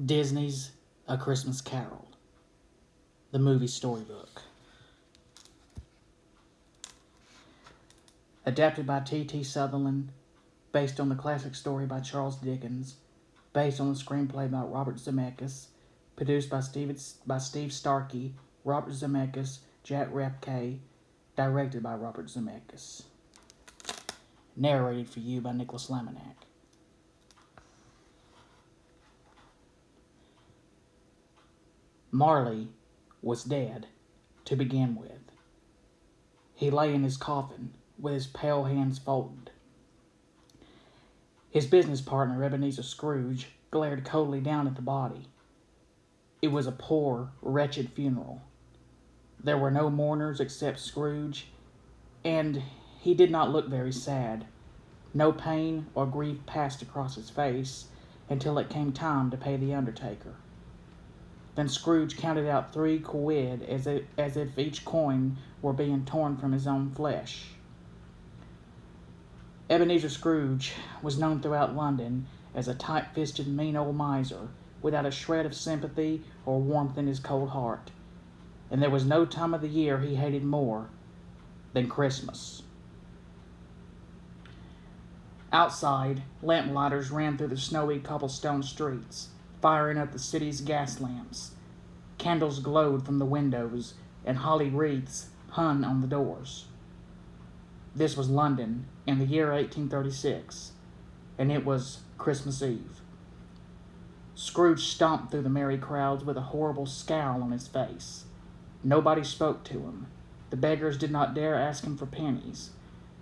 Disney's A Christmas Carol, the movie storybook. Adapted by T.T Sutherland, based on the classic story by Charles Dickens, based on the screenplay by Robert Zemeckis, produced by Steve Starkey, Robert Zemeckis, Jack Repke, directed by Robert Zemeckis. Narrated for you by Nicholas Laminack. Marley was dead to begin with. He lay in his coffin with his pale hands folded. His business partner, Ebenezer Scrooge, glared coldly down at the body. It was a poor, wretched funeral. There were no mourners except Scrooge, and he did not look very sad. No pain or grief passed across his face until it came time to pay the undertaker. Then Scrooge counted out 3 quid as if each coin were being torn from his own flesh. Ebenezer Scrooge was known throughout London as a tight-fisted, mean old miser without a shred of sympathy or warmth in his cold heart, and there was no time of the year he hated more than Christmas. Outside, lamplighters ran through the snowy cobblestone streets, firing up the city's gas lamps. Candles glowed from the windows, and holly wreaths hung on the doors. This was London in the year 1836, and it was Christmas Eve. Scrooge stomped through the merry crowds with a horrible scowl on his face. Nobody spoke to him. The beggars did not dare ask him for pennies.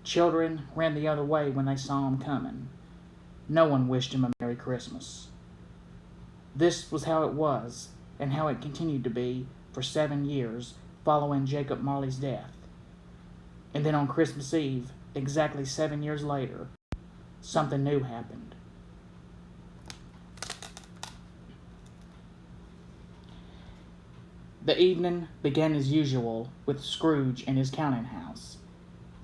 Children ran the other way when they saw him coming. No one wished him a Merry Christmas. This was how it was, and how it continued to be for 7 years following Jacob Marley's death. And then on Christmas Eve, exactly 7 years later, something new happened. The evening began as usual with Scrooge in his counting house.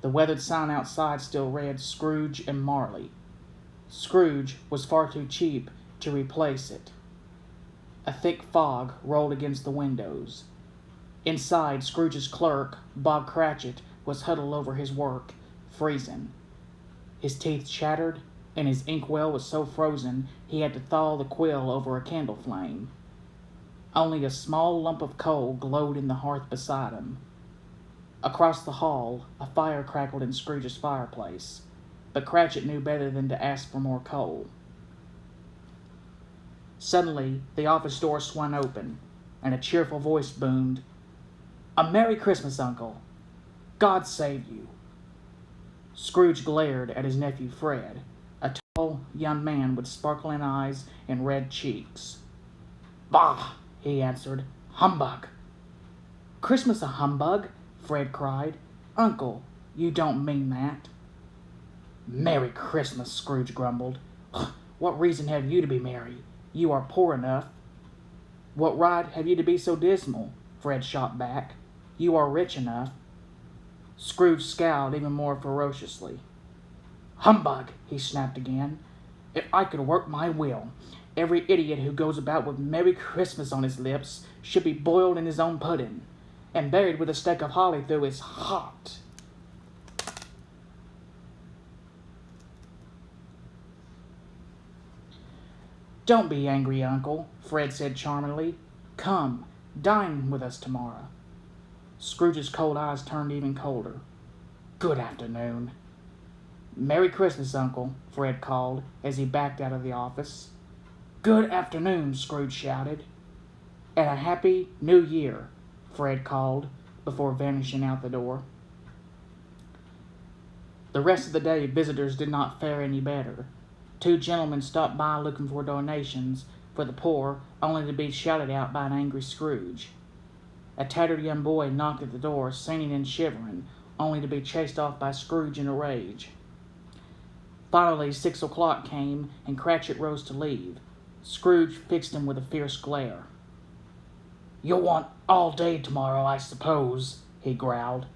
The weathered sign outside still read Scrooge and Marley. Scrooge was far too cheap to replace it. A thick fog rolled against the windows. Inside, Scrooge's clerk, Bob Cratchit, was huddled over his work, freezing. His teeth chattered, and his inkwell was so frozen he had to thaw the quill over a candle flame. Only a small lump of coal glowed in the hearth beside him. Across the hall, a fire crackled in Scrooge's fireplace, but Cratchit knew better than to ask for more coal. Suddenly, the office door swung open, and a cheerful voice boomed, "A Merry Christmas, Uncle! God save you!" Scrooge glared at his nephew Fred, a tall young man with sparkling eyes and red cheeks. "Bah!" he answered. "Humbug!" "Christmas a humbug?" Fred cried. "Uncle, you don't mean that." "Merry Christmas," Scrooge grumbled. "What reason have you to be merry? You are poor enough." "What right have you to be so dismal?" Fred shot back. "You are rich enough." Scrooge scowled even more ferociously. "Humbug!" he snapped again. "If I could work my will, every idiot who goes about with Merry Christmas on his lips should be boiled in his own pudding, and buried with a stake of holly through his heart." "Don't be angry, Uncle," Fred said charmingly. "Come, dine with us tomorrow." Scrooge's cold eyes turned even colder. "Good afternoon." "Merry Christmas, Uncle," Fred called as he backed out of the office. "Good afternoon," Scrooge shouted. "And a happy New Year," Fred called before vanishing out the door. The rest of the day, visitors did not fare any better. 2 gentlemen stopped by looking for donations for the poor, only to be shouted out by an angry Scrooge. A tattered young boy knocked at the door, singing and shivering, only to be chased off by Scrooge in a rage. Finally, 6 o'clock came, and Cratchit rose to leave. Scrooge fixed him with a fierce glare. "You'll want all day tomorrow, I suppose," he growled.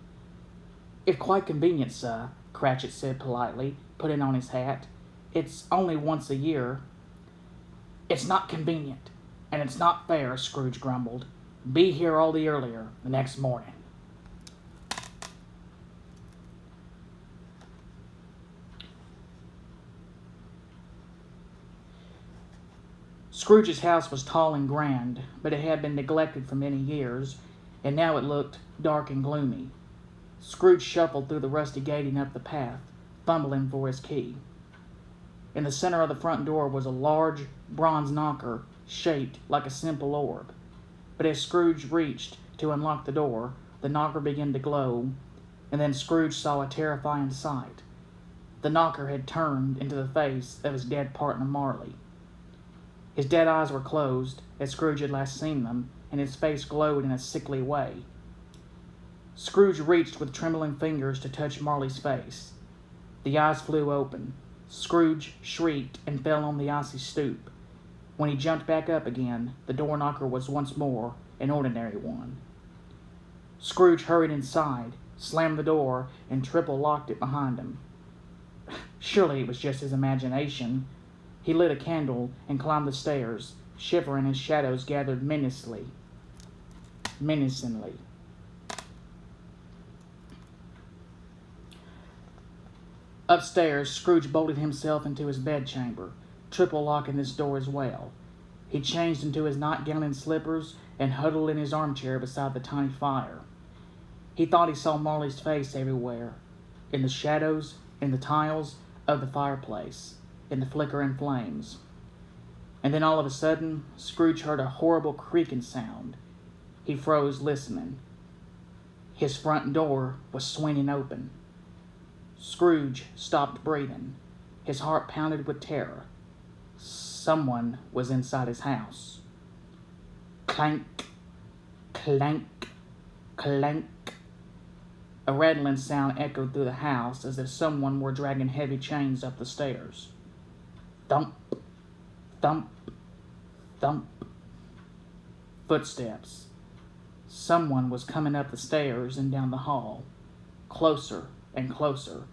"If quite convenient, sir," Cratchit said politely, putting on his hat. "It's only once a year." "It's not convenient. "And it's not fair," Scrooge grumbled. "Be here all the earlier the next morning." Scrooge's house was tall and grand, but it had been neglected for many years, and now it looked dark and gloomy. Scrooge shuffled through the rusty gating up the path, fumbling for his key. In the center of the front door was a large bronze knocker shaped like a simple orb. But as Scrooge reached to unlock the door, the knocker began to glow, and then Scrooge saw a terrifying sight. The knocker had turned into the face of his dead partner Marley. His dead eyes were closed, as Scrooge had last seen them, and his face glowed in a sickly way. Scrooge reached with trembling fingers to touch Marley's face. The eyes flew open. Scrooge shrieked and fell on the icy stoop. When he jumped back up again, the door knocker was once more an ordinary one. Scrooge hurried inside, slammed the door, and triple locked it behind him. Surely it was just his imagination. He lit a candle and climbed the stairs, shivering as shadows gathered menacingly. Upstairs, Scrooge bolted himself into his bedchamber, triple locking this door as well. He changed into his nightgown and slippers and huddled in his armchair beside the tiny fire. He thought he saw Marley's face everywhere, in the shadows, in the tiles of the fireplace, in the flickering flames. And then all of a sudden, Scrooge heard a horrible creaking sound. He froze, listening. His front door was swinging open. Scrooge stopped breathing. His heart pounded with terror. Someone was inside his house. Clank, clank, clank. A rattling sound echoed through the house as if someone were dragging heavy chains up the stairs. Thump, thump, thump. Footsteps. Someone was coming up the stairs and down the hall, closer and closer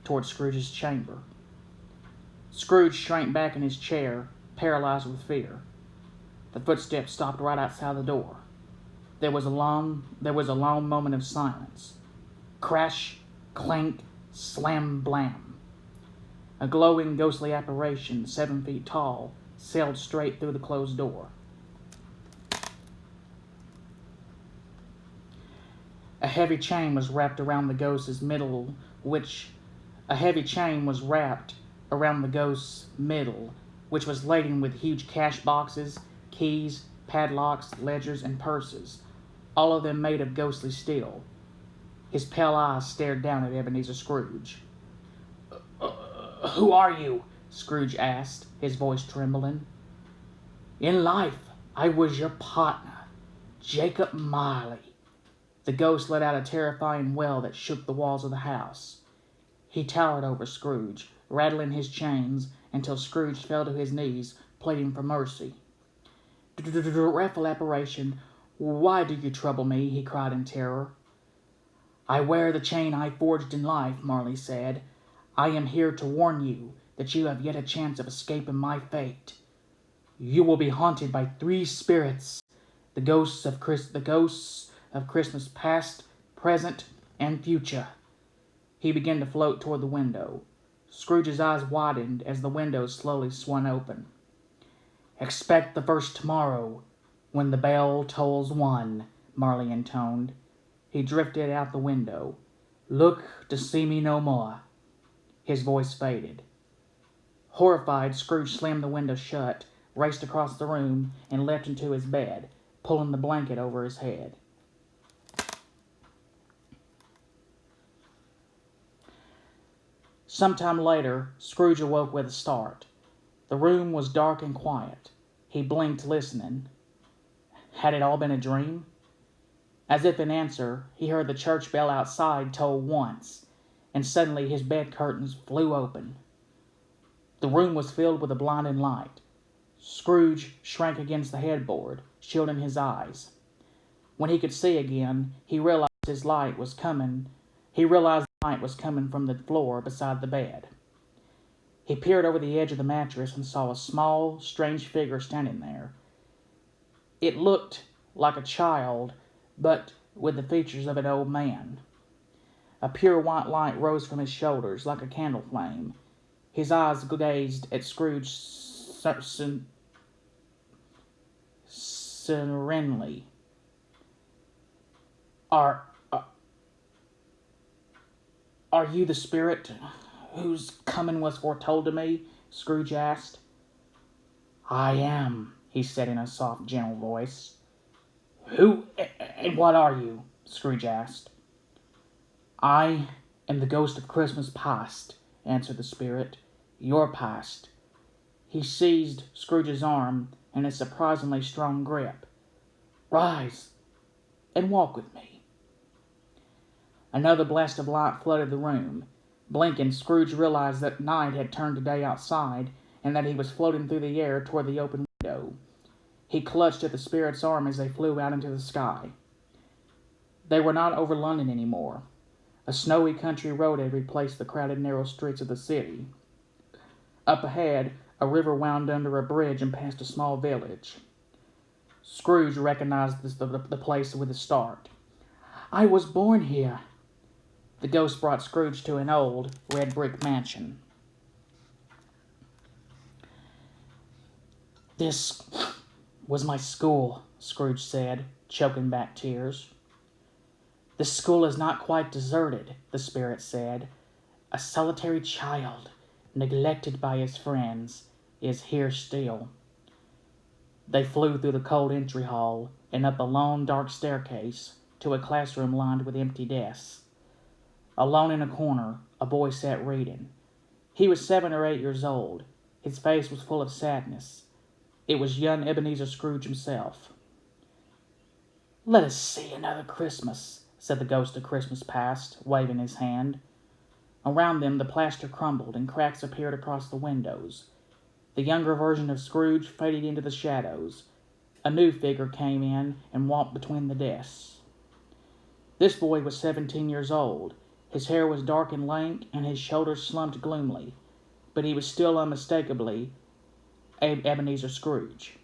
toward Scrooge's chamber. Scrooge shrank back in his chair, paralyzed with fear. The footsteps stopped right outside the door. There was a long moment of silence. Crash, clank, slam, blam. A glowing, ghostly apparition, 7 feet tall, sailed straight through the closed door. A heavy chain was wrapped around the ghost's middle, which was laden with huge cash boxes, keys, padlocks, ledgers, and purses, all of them made of ghostly steel. His pale eyes stared down at Ebenezer Scrooge. "Who are you?" Scrooge asked, his voice trembling. "In life, I was your partner, Jacob Marley." The ghost let out a terrifying wail that shook the walls of the house. He towered over Scrooge, rattling his chains until Scrooge fell to his knees, pleading for mercy. "Dreadful apparition, why do you trouble me?" he cried in terror. "I wear the chain I forged in life," Marley said. "I am here to warn you that you have yet a chance of escaping my fate. You will be haunted by 3 spirits, the ghosts of Christmas past, present, and future." He began to float toward the window. Scrooge's eyes widened as the window slowly swung open. "Expect the first tomorrow, when the bell tolls 1, Marley intoned. He drifted out the window. "Look to see me no more." His voice faded. Horrified, Scrooge slammed the window shut, raced across the room, and leapt into his bed, pulling the blanket over his head. Sometime later, Scrooge awoke with a start. The room was dark and quiet. He blinked, listening. Had it all been a dream? As if in answer, he heard the church bell outside toll once, and suddenly his bed curtains flew open. The room was filled with a blinding light. Scrooge shrank against the headboard, shielding his eyes. When he could see again, he realized the light was coming from the floor beside the bed. He peered over the edge of the mattress and saw a small, strange figure standing there. It looked like a child, but with the features of an old man. A pure white light rose from his shoulders like a candle flame. His eyes gazed at Scrooge serenely. Are, are are you the spirit whose coming was foretold to me? Scrooge asked. I am, he said in a soft, gentle voice. Who and what are you? Scrooge asked. I am the ghost of Christmas past, answered the spirit. Your past. He seized Scrooge's arm in a surprisingly strong grip. Rise and walk with me. Another blast of light flooded the room. Blinking, Scrooge realized that night had turned to day outside, and that he was floating through the air toward the open window. He clutched at the spirit's arm as they flew out into the sky. They were not over London anymore. A snowy country road had replaced the crowded narrow streets of the city. Up ahead, a river wound under a bridge and past a small village. Scrooge recognized the place with a start. I was born here. The ghost brought Scrooge to an old, red brick mansion. This was my school, Scrooge said, choking back tears. The school is not quite deserted, the spirit said. A solitary child, neglected by his friends, is here still. They flew through the cold entry hall and up a long, dark staircase to a classroom lined with empty desks. Alone in a corner, a boy sat reading. He was 7 or 8 years old. His face was full of sadness. It was young Ebenezer Scrooge himself. Let us see another Christmas, said the ghost of Christmas past, waving his hand. Around them the plaster crumbled and cracks appeared across the windows. The younger version of Scrooge faded into the shadows. A new figure came in and walked between the desks. This boy was 17 years old. His hair was dark and lank, and his shoulders slumped gloomily, but he was still unmistakably Ebenezer Scrooge.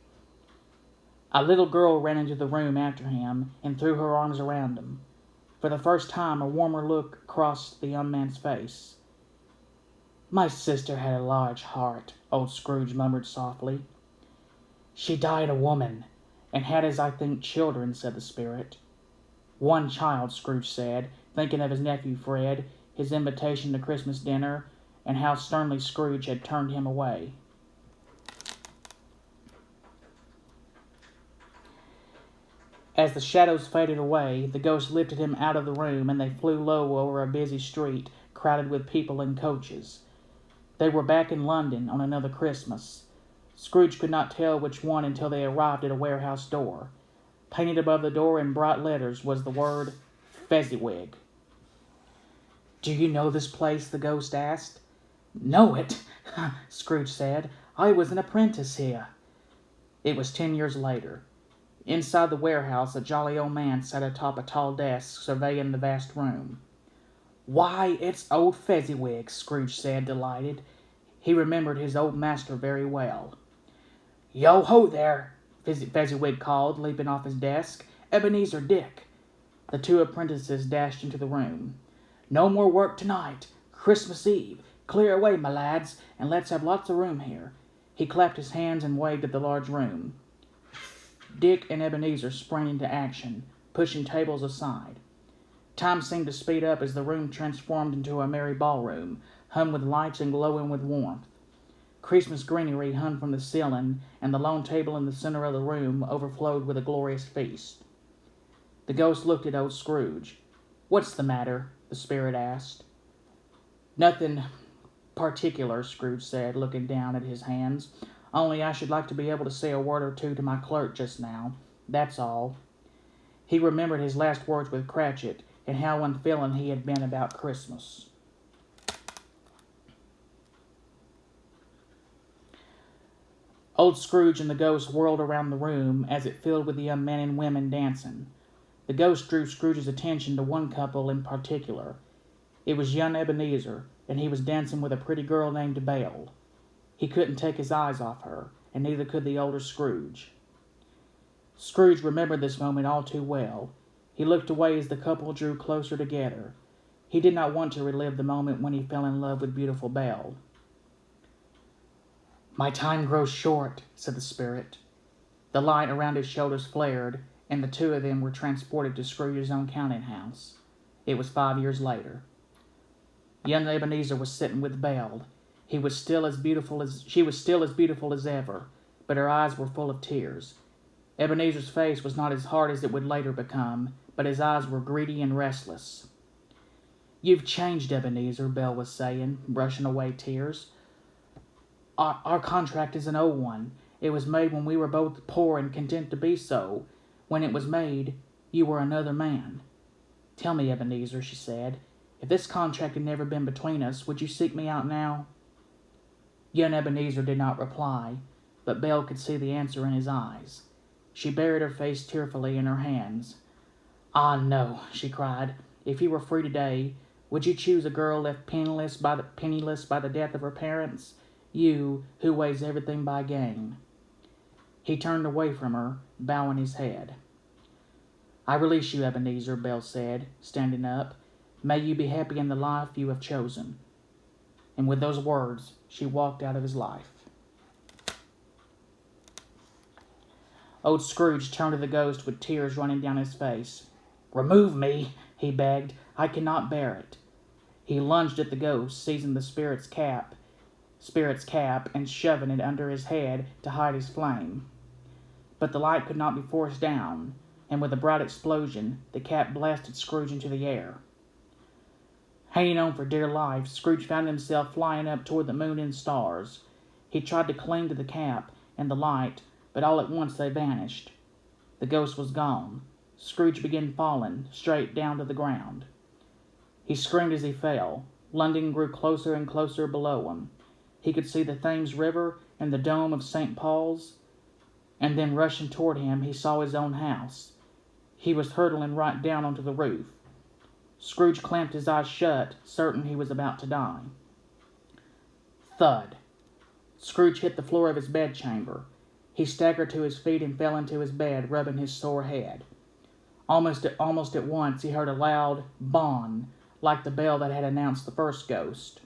A little girl ran into the room after him and threw her arms around him. For the first time, a warmer look crossed the young man's face. My sister had a large heart, old Scrooge murmured softly. She died a woman, and had, as I think, children, said the spirit. One child, Scrooge said, thinking of his nephew Fred, his invitation to Christmas dinner, and how sternly Scrooge had turned him away. As the shadows faded away, the ghost lifted him out of the room, and they flew low over a busy street crowded with people and coaches. They were back in London on another Christmas. Scrooge could not tell which one until they arrived at a warehouse door. Painted above the door in bright letters was the word Fezziwig. Do you know this place? The ghost asked. Know it? Scrooge said. I was an apprentice here. It was 10 years later. Inside the warehouse, a jolly old man sat atop a tall desk, surveying the vast room. Why, it's old Fezziwig, Scrooge said, delighted. He remembered his old master very well. Yo-ho there, Fezziwig called, leaping off his desk. Ebenezer Dick. The two apprentices dashed into the room. No more work tonight. Christmas Eve. Clear away, my lads, and let's have lots of room here. He clapped his hands and waved at the large room. Dick and Ebenezer sprang into action, pushing tables aside. Time seemed to speed up as the room transformed into a merry ballroom, hung with lights and glowing with warmth. Christmas greenery hung from the ceiling, and the long table in the center of the room overflowed with a glorious feast. The ghost looked at old Scrooge. What's the matter? The spirit asked. Nothing particular, Scrooge said, looking down at his hands. Only I should like to be able to say a word or two to my clerk just now. That's all. He remembered his last words with Cratchit, and how unfeeling he had been about Christmas. Old Scrooge and the ghost whirled around the room as it filled with the young men and women dancing. The ghost drew Scrooge's attention to one couple in particular. It was young Ebenezer, and he was dancing with a pretty girl named Belle. He couldn't take his eyes off her, and neither could the older Scrooge. Scrooge remembered this moment all too well. He looked away as the couple drew closer together. He did not want to relive the moment when he fell in love with beautiful Belle. "My time grows short," said the spirit. The light around his shoulders flared, and the two of them were transported to Scrooge's own counting house. It was 5 years later. Young Ebenezer was sitting with Belle. She was still as beautiful as ever, but her eyes were full of tears. Ebenezer's face was not as hard as it would later become, but his eyes were greedy and restless. "You've changed, Ebenezer," Belle was saying, brushing away tears. Our contract is an old one. It was made when we were both poor and content to be so. When it was made, you were another man. Tell me, Ebenezer," she said, "if this contract had never been between us, would you seek me out now?" Young Ebenezer did not reply, but Belle could see the answer in his eyes. She buried her face tearfully in her hands. "Ah, no," she cried. "If you were free today, would you choose a girl left penniless by the death of her parents? You, who weighs everything by gain." He turned away from her, bowing his head. "I release you, Ebenezer," Belle said, standing up. "May you be happy in the life you have chosen." And with those words, she walked out of his life. Old Scrooge turned to the ghost with tears running down his face. "Remove me," he begged. "I cannot bear it." He lunged at the ghost, seizing the spirit's cap, and shoving it under his head to hide his flame. But the light could not be forced down, and with a bright explosion, the cap blasted Scrooge into the air. Hanging on for dear life, Scrooge found himself flying up toward the moon and stars. He tried to cling to the cap and the light, but all at once they vanished. The ghost was gone. Scrooge began falling, straight down to the ground. He screamed as he fell. London grew closer and closer below him. He could see the Thames River and the dome of St. Paul's, and then rushing toward him, he saw his own house. He was hurtling right down onto the roof. Scrooge clamped his eyes shut, certain he was about to die. Thud! Scrooge hit the floor of his bedchamber. He staggered to his feet and fell into his bed, rubbing his sore head. Almost at once he heard a loud "Bon," like the bell that had announced the first ghost.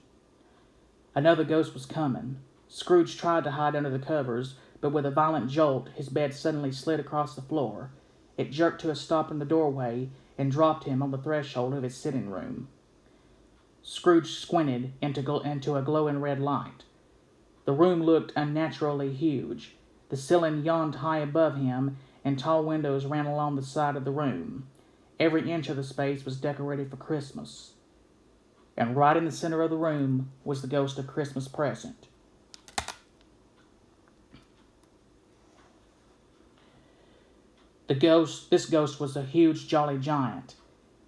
Another ghost was coming. Scrooge tried to hide under the covers, but with a violent jolt, his bed suddenly slid across the floor. It jerked to a stop in the doorway and dropped him on the threshold of his sitting room. Scrooge squinted into a glowing red light. The room looked unnaturally huge. The ceiling yawned high above him, and tall windows ran along the side of the room. Every inch of the space was decorated for Christmas. And right in the center of the room was the ghost of Christmas Present. This ghost was a huge, jolly giant.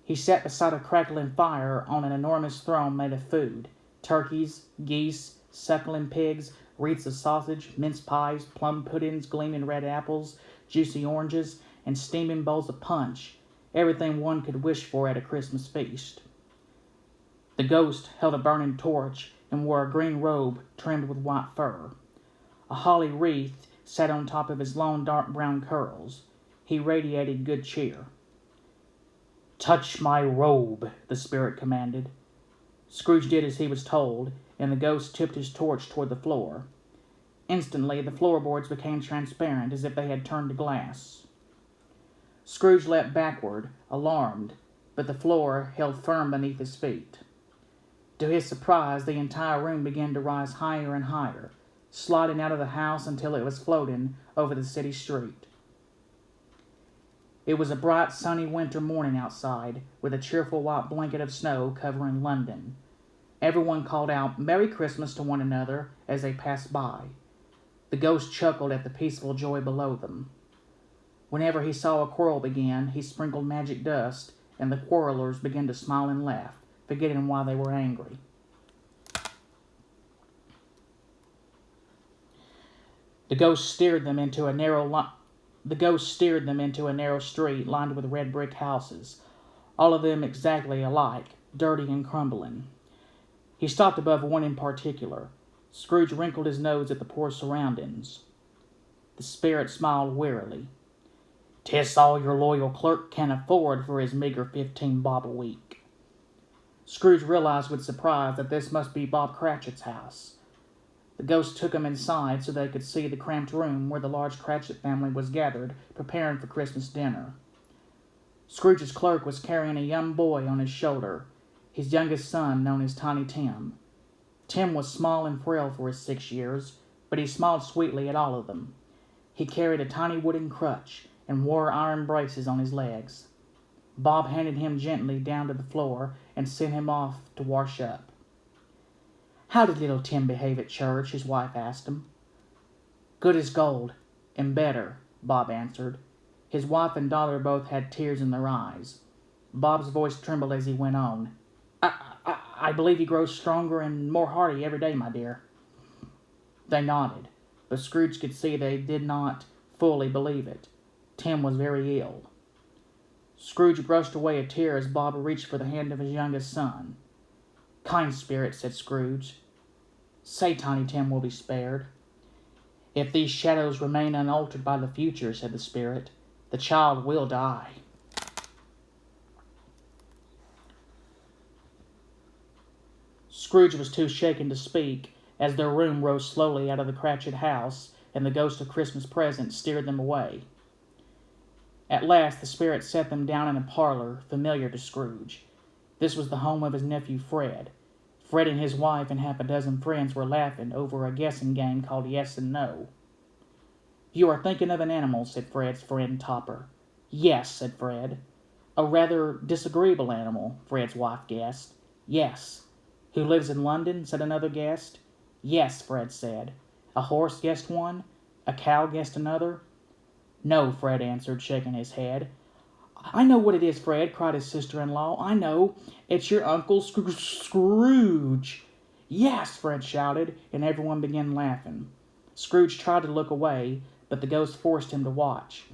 He sat beside a crackling fire on an enormous throne made of food: turkeys, geese, suckling pigs, wreaths of sausage, mince pies, plum puddings, gleaming red apples, juicy oranges, and steaming bowls of punch, everything one could wish for at a Christmas feast. The ghost held a burning torch and wore a green robe trimmed with white fur. A holly wreath sat on top of his long dark brown curls. He radiated good cheer. "Touch my robe," the spirit commanded. Scrooge did as he was told, and the ghost tipped his torch toward the floor. Instantly, the floorboards became transparent, as if they had turned to glass. Scrooge leapt backward, alarmed, but the floor held firm beneath his feet. To his surprise, the entire room began to rise higher and higher, sliding out of the house until it was floating over the city street. It was a bright, sunny winter morning outside, with a cheerful white blanket of snow covering London. Everyone called out "Merry Christmas" to one another as they passed by. The ghost chuckled at the peaceful joy below them. Whenever he saw a quarrel begin, he sprinkled magic dust, and the quarrelers began to smile and laugh, forgetting why they were angry. The ghost steered them into a narrow street lined with red brick houses, all of them exactly alike, dirty and crumbling. He stopped above one in particular. Scrooge wrinkled his nose at the poor surroundings. The spirit smiled wearily. "'Tis all your loyal clerk can afford for his meager 15 bob a week." Scrooge realized with surprise that this must be Bob Cratchit's house. The ghost took him inside so they could see the cramped room where the large Cratchit family was gathered, preparing for Christmas dinner. Scrooge's clerk was carrying a young boy on his shoulder, his youngest son, known as Tiny Tim. Tim was small and frail for his 6 years, but he smiled sweetly at all of them. He carried a tiny wooden crutch and wore iron braces on his legs. Bob handed him gently down to the floor and sent him off to wash up. "How did little Tim behave at church?" his wife asked him. "Good as gold, and better," Bob answered. His wife and daughter both had tears in their eyes. Bob's voice trembled as he went on. I believe he grows stronger and more hearty every day, my dear." They nodded, but Scrooge could see they did not fully believe it. Tim was very ill. Scrooge brushed away a tear as Bob reached for the hand of his youngest son. "Kind spirit," said Scrooge, "say Tiny Tim will be spared." "If these shadows remain unaltered by the future," said the spirit, "the child will die." Scrooge was too shaken to speak, as their room rose slowly out of the Cratchit house, and the ghost of Christmas present steered them away. At last the spirit set them down in a parlor familiar to Scrooge. This was the home of his nephew Fred. Fred and his wife and half a dozen friends were laughing over a guessing game called Yes and No. "You are thinking of an animal," said Fred's friend Topper. "Yes," said Fred. "A rather disagreeable animal," Fred's wife guessed. "Yes." "Who lives in London?" said another guest. "Yes," Fred said. "A horse," guessed one. "A cow," guessed another. "No," Fred answered, shaking his head. "I know what it is, Fred," cried his sister-in-law. "I know. It's your Uncle Scrooge." "Yes," Fred shouted, and everyone began laughing. Scrooge tried to look away, but the ghost forced him to watch.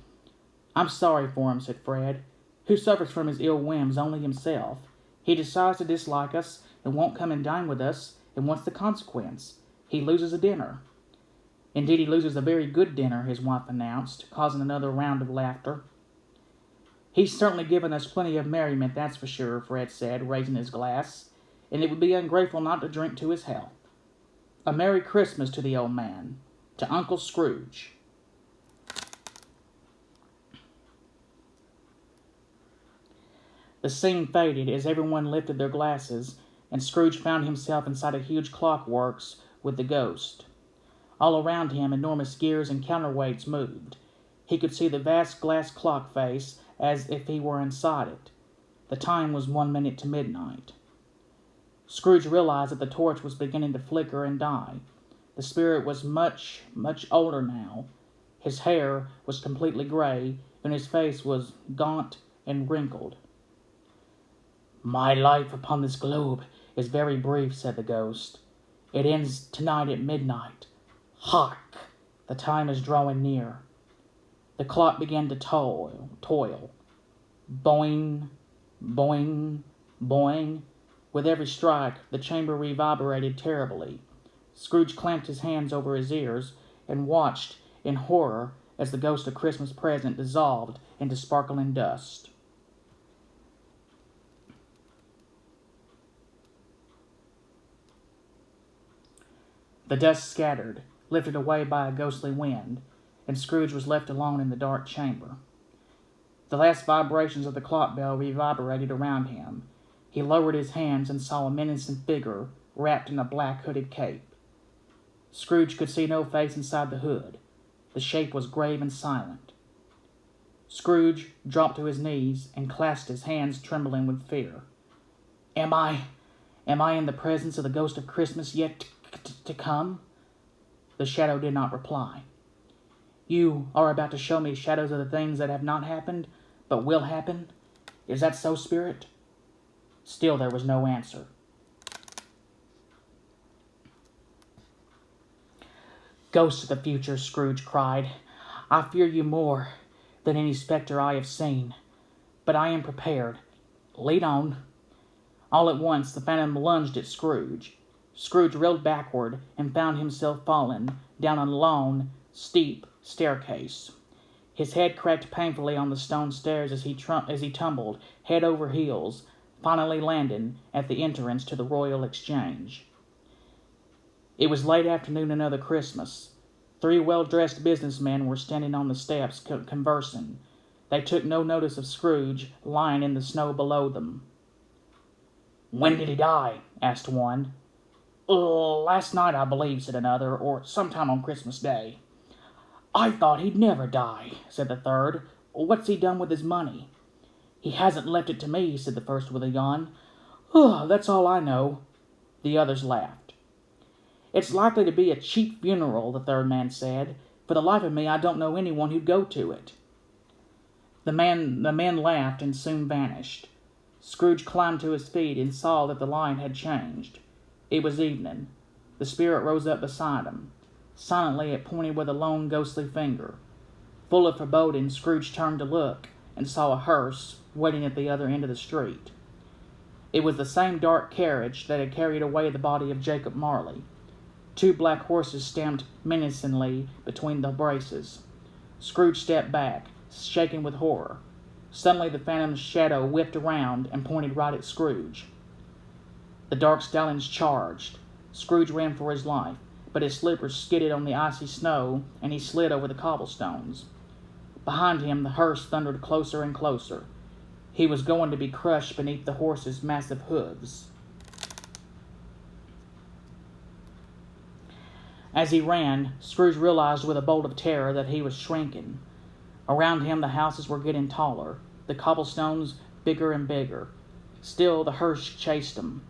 "I'm sorry for him," said Fred. "Who suffers from his ill whims? Only himself. He decides to dislike us and won't come and dine with us, and what's the consequence? He loses a dinner." "Indeed, he loses a very good dinner," his wife announced, causing another round of laughter. "He's certainly given us plenty of merriment, that's for sure," Fred said, raising his glass, "and it would be ungrateful not to drink to his health. A Merry Christmas to the old man, to Uncle Scrooge." The scene faded as everyone lifted their glasses, and Scrooge found himself inside a huge clockworks with the ghost. All around him, enormous gears and counterweights moved. He could see the vast glass clock face as if he were inside it. The time was 1 minute to midnight. Scrooge realized that the torch was beginning to flicker and die. The spirit was much, much older now. His hair was completely gray, and his face was gaunt and wrinkled. "My life upon this globe is very brief," said the ghost. "It ends tonight at midnight. Hark! The time is drawing near." The clock began to toil. Boing, boing, boing. With every strike, the chamber reverberated terribly. Scrooge clamped his hands over his ears and watched in horror as the ghost of Christmas present dissolved into sparkling dust. The dust scattered, lifted away by a ghostly wind, and Scrooge was left alone in the dark chamber. The last vibrations of the clock bell reverberated around him. He lowered his hands and saw a menacing figure wrapped in a black hooded cape. Scrooge could see no face inside the hood. The shape was grave and silent. Scrooge dropped to his knees and clasped his hands, trembling with fear. Am I in the presence of the ghost of Christmas yet to come?" The shadow did not reply. "You are about to show me shadows of the things that have not happened, but will happen? Is that so, spirit?" Still there was no answer. "Ghost of the future," Scrooge cried, "I fear you more than any spectre I have seen. But I am prepared. Lead on." All at once the phantom lunged at Scrooge. Scrooge reeled backward and found himself falling down a long, steep staircase. His head cracked painfully on the stone stairs as he tumbled, head over heels, finally landing at the entrance to the Royal Exchange. It was late afternoon another Christmas. 3 well-dressed businessmen were standing on the steps conversing. They took no notice of Scrooge, lying in the snow below them. "When did he die?" asked one. "Last night, I believe," said another, "or sometime on Christmas Day." "I thought he'd never die," said the third. "What's he done with his money?" "He hasn't left it to me," said the first with a yawn. "That's all I know." The others laughed. "It's likely to be a cheap funeral," the third man said. "For the life of me, I don't know anyone who'd go to it." The men laughed and soon vanished. Scrooge climbed to his feet and saw that the light had changed. It was evening. The spirit rose up beside him. Silently it pointed with a long, ghostly finger. Full of foreboding, Scrooge turned to look and saw a hearse waiting at the other end of the street. It was the same dark carriage that had carried away the body of Jacob Marley. 2 black horses stamped menacingly between the braces. Scrooge stepped back, shaking with horror. Suddenly the phantom's shadow whipped around and pointed right at Scrooge. The dark stallions charged. Scrooge ran for his life, but his slippers skidded on the icy snow, and he slid over the cobblestones. Behind him the hearse thundered closer and closer. He was going to be crushed beneath the horse's massive hooves. As he ran, Scrooge realized with a bolt of terror that he was shrinking. Around him the houses were getting taller, the cobblestones bigger and bigger. Still the hearse chased him.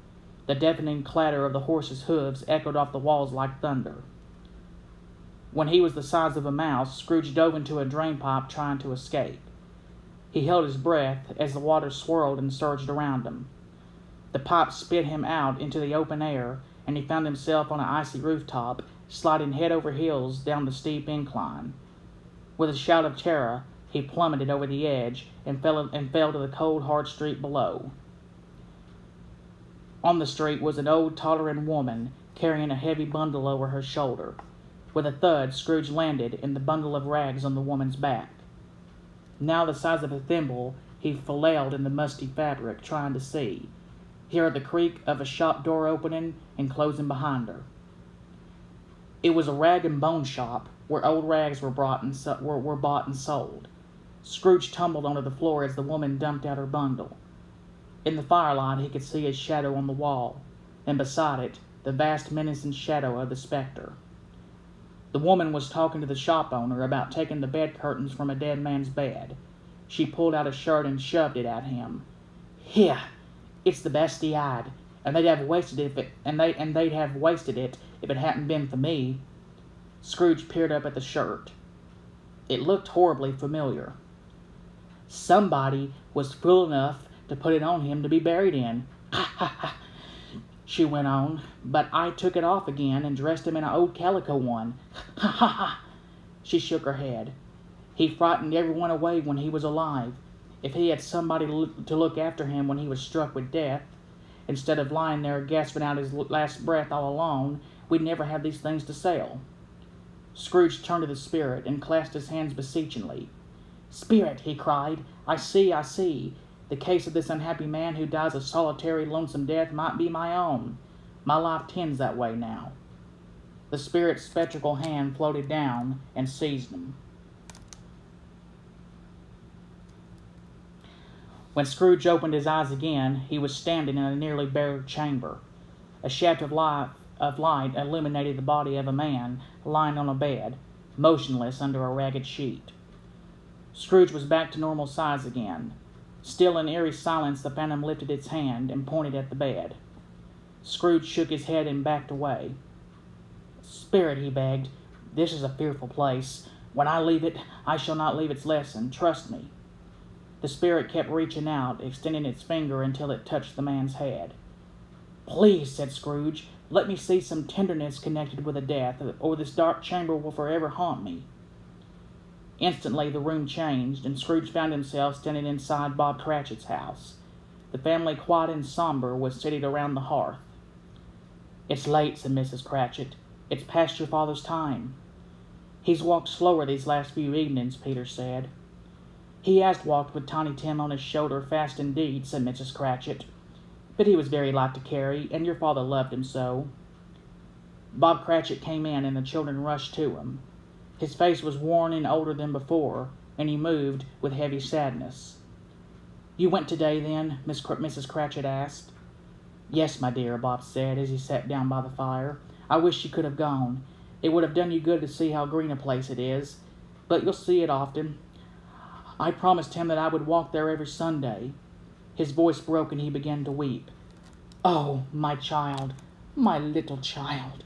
The deafening clatter of the horse's hooves echoed off the walls like thunder. When he was the size of a mouse, Scrooge dove into a drain pipe trying to escape. He held his breath as the water swirled and surged around him. The pipe spit him out into the open air, and he found himself on an icy rooftop, sliding head over heels down the steep incline. With a shout of terror, he plummeted over the edge and fell to the cold, hard street below. On the street was an old, tottering woman carrying a heavy bundle over her shoulder. With a thud, Scrooge landed in the bundle of rags on the woman's back. Now the size of a thimble, he flailed in the musty fabric, trying to see. He heard the creak of a shop door opening and closing behind her. It was a rag and bone shop where old rags were bought and sold. Scrooge tumbled onto the floor as the woman dumped out her bundle. In the firelight he could see a shadow on the wall, and beside it the vast menacing shadow of the specter. The woman was talking to the shop owner about taking the bed curtains from a dead man's bed. She pulled out a shirt and shoved it at him. "Here, it's the best he had, and they'd have wasted it if it hadn't been for me." Scrooge peered up at the shirt. It looked horribly familiar. "Somebody was fool enough to put it on him to be buried in. Ha ha ha," she went on, "but I took it off again and dressed him in an old calico one. Ha ha ha." She shook her head. "He frightened everyone away when he was alive. If he had somebody to look after him when he was struck with death, instead of lying there gasping out his last breath all alone, we'd never have these things to sell." Scrooge turned to the spirit and clasped his hands beseechingly. "Spirit," he cried, I see. The case of this unhappy man who dies a solitary, lonesome death might be my own. My life tends that way now." The spirit's spectral hand floated down and seized him. When Scrooge opened his eyes again, he was standing in a nearly bare chamber. A shaft of light illuminated the body of a man lying on a bed, motionless under a ragged sheet. Scrooge was back to normal size again. Still in eerie silence, the phantom lifted its hand and pointed at the bed. Scrooge shook his head and backed away. "Spirit," he begged, "this is a fearful place. When I leave it, I shall not leave its lesson. Trust me." The spirit kept reaching out, extending its finger until it touched the man's head. "Please," said Scrooge, "let me see some tenderness connected with a death, or this dark chamber will forever haunt me." Instantly the room changed, and Scrooge found himself standing inside Bob Cratchit's house. The family, quiet and somber, was seated around the hearth. "It's late," said Mrs. Cratchit. "It's past your father's time." He's walked slower these last few evenings, Peter said. He has walked with Tiny Tim on his shoulder fast indeed, said Mrs. Cratchit. But he was very light to carry, and your father loved him so. Bob Cratchit came in, and the children rushed to him. His face was worn and older than before, and he moved with heavy sadness. You went today, then? Mrs. Cratchit asked. Yes, my dear, Bob said, as he sat down by the fire. I wish you could have gone. It would have done you good to see how green a place it is. But you'll see it often. I promised him that I would walk there every Sunday. His voice broke, and he began to weep. Oh, my child, my little child.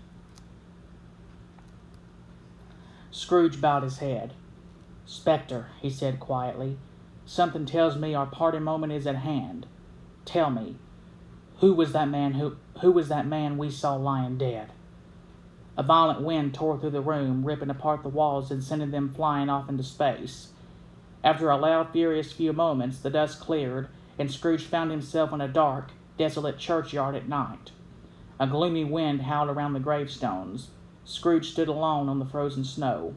Scrooge bowed his head. Spectre, he said quietly, something tells me our parting moment is at hand. Tell me, who was that man we saw lying dead? A violent wind tore through the room, ripping apart the walls and sending them flying off into space. After a loud, furious few moments, the dust cleared, and Scrooge found himself in a dark, desolate churchyard at night. A gloomy wind howled around the gravestones. Scrooge stood alone on the frozen snow.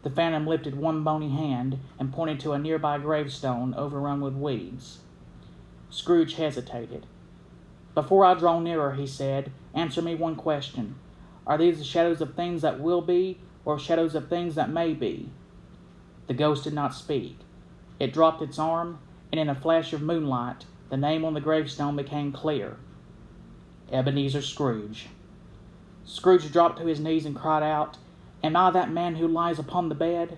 The phantom lifted one bony hand and pointed to a nearby gravestone overrun with weeds. Scrooge hesitated. Before I draw nearer, he said, answer me one question. Are these the shadows of things that will be, or shadows of things that may be? The ghost did not speak. It dropped its arm, and in a flash of moonlight, the name on the gravestone became clear. Ebenezer Scrooge. Scrooge dropped to his knees and cried out, Am I that man who lies upon the bed?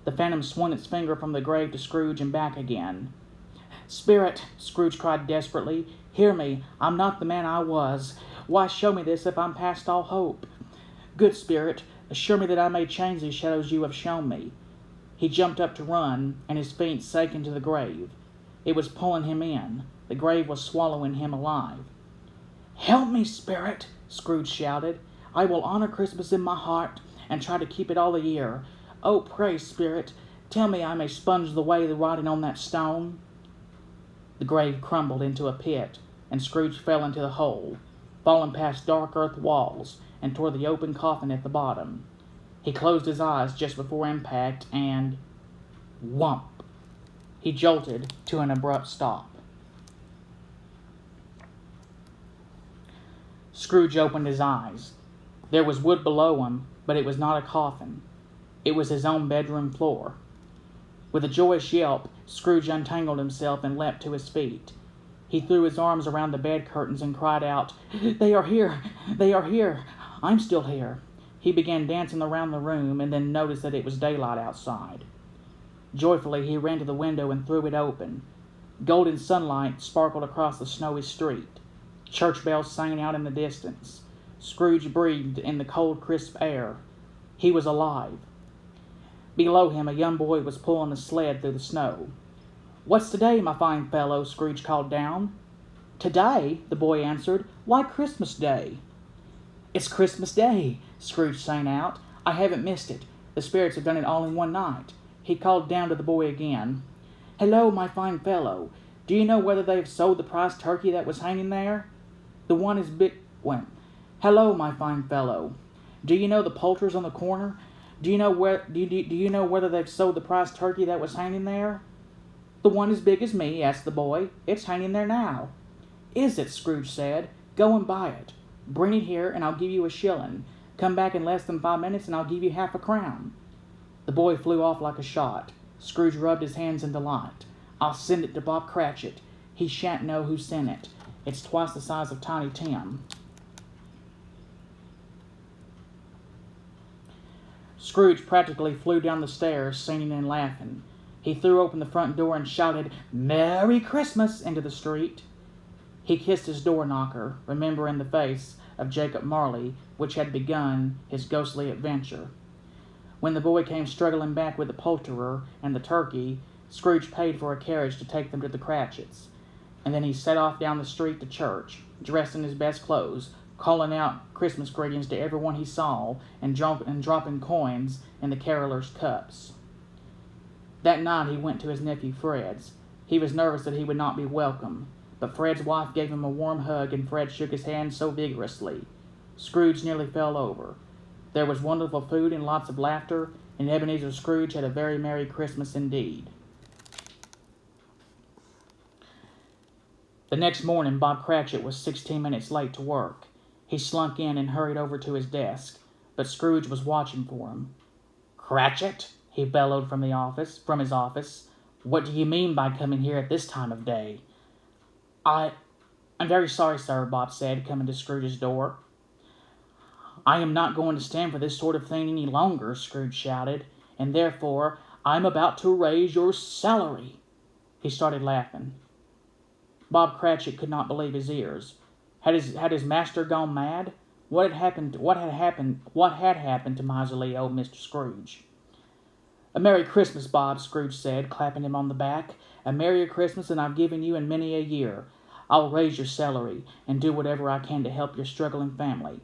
The phantom swung its finger from the grave to Scrooge and back again. Spirit, Scrooge cried desperately, hear me, I'm not the man I was. Why show me this if I'm past all hope? Good Spirit, assure me that I may change these shadows you have shown me. He jumped up to run, and his feet sank into the grave. It was pulling him in. The grave was swallowing him alive. Help me, Spirit, Scrooge shouted. I will honor Christmas in my heart and try to keep it all the year. Oh, pray, Spirit, tell me I may sponge away the writing on that stone. The grave crumbled into a pit, and Scrooge fell into the hole, falling past dark earth walls and toward the open coffin at the bottom. He closed his eyes just before impact, and whump! He jolted to an abrupt stop. Scrooge opened his eyes. There was wood below him, but it was not a coffin. It was his own bedroom floor. With a joyous yelp, Scrooge untangled himself and leapt to his feet. He threw his arms around the bed curtains and cried out, They are here! They are here! I'm still here! He began dancing around the room and then noticed that it was daylight outside. Joyfully, he ran to the window and threw it open. Golden sunlight sparkled across the snowy street. Church bells sang out in the distance. Scrooge breathed in the cold, crisp air. He was alive. Below him, a young boy was pulling a sled through the snow. What's today, my fine fellow? Scrooge called down. Today, the boy answered. Why, Christmas Day. It's Christmas Day, Scrooge sang out. I haven't missed it. The spirits have done it all in one night. He called down to the boy again. Hello, my fine fellow. Do you know whether they've sold the prize turkey that was hanging there? The one is big. Went. Hello, my fine fellow. Do you know the poulterers on the corner? Do you know whether they've sold the prize turkey that was hanging there? The one as big as me, asked the boy. It's hanging there now. Is it? Scrooge said. Go and buy it. Bring it here, and I'll give you a shilling. Come back in less than 5 minutes, and I'll give you half a crown. The boy flew off like a shot. Scrooge rubbed his hands in delight. I'll send it to Bob Cratchit. He shan't know who sent it. It's twice the size of Tiny Tim. Scrooge practically flew down the stairs, singing and laughing. He threw open the front door and shouted, Merry Christmas, into the street. He kissed his door knocker, remembering the face of Jacob Marley, which had begun his ghostly adventure. When the boy came struggling back with the poulterer and the turkey, Scrooge paid for a carriage to take them to the Cratchits, and then he set off down the street to church, dressed in his best clothes, calling out Christmas greetings to everyone he saw, and dropping coins in the carolers' cups. That night he went to his nephew Fred's. He was nervous that he would not be welcome, but Fred's wife gave him a warm hug, and Fred shook his hand so vigorously. Scrooge nearly fell over. There was wonderful food and lots of laughter, and Ebenezer Scrooge had a very merry Christmas indeed. The next morning, Bob Cratchit was 16 minutes late to work. He slunk in and hurried over to his desk, but Scrooge was watching for him. "Cratchit," he bellowed from his office, "what do you mean by coming here at this time of day?" I'm very sorry, sir," Bob said, coming to Scrooge's door. "I am not going to stand for this sort of thing any longer," Scrooge shouted, "and therefore I'm about to raise your salary." He started laughing. Bob Cratchit could not believe his ears. Had his master gone mad? What had happened to miserly old Mr. Scrooge? "A Merry Christmas, Bob," Scrooge said, clapping him on the back. "A Merrier Christmas than I've given you in many a year. I'll raise your salary, and do whatever I can to help your struggling family."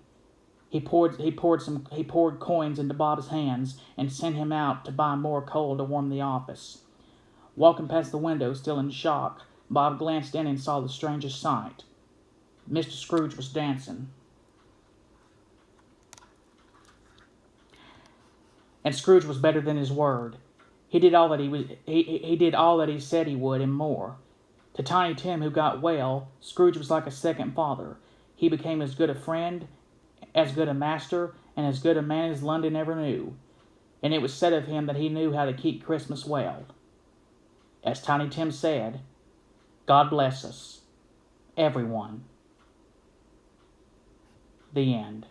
He poured coins into Bob's hands and sent him out to buy more coal to warm the office. Walking past the window, still in shock, Bob glanced in and saw the strangest sight. Mr. Scrooge was dancing. And Scrooge was better than his word. He did all that he said he would and more. To Tiny Tim, who got well, Scrooge was like a second father. He became as good a friend, as good a master, and as good a man as London ever knew. And it was said of him that he knew how to keep Christmas well. As Tiny Tim said, God bless us, everyone. The end.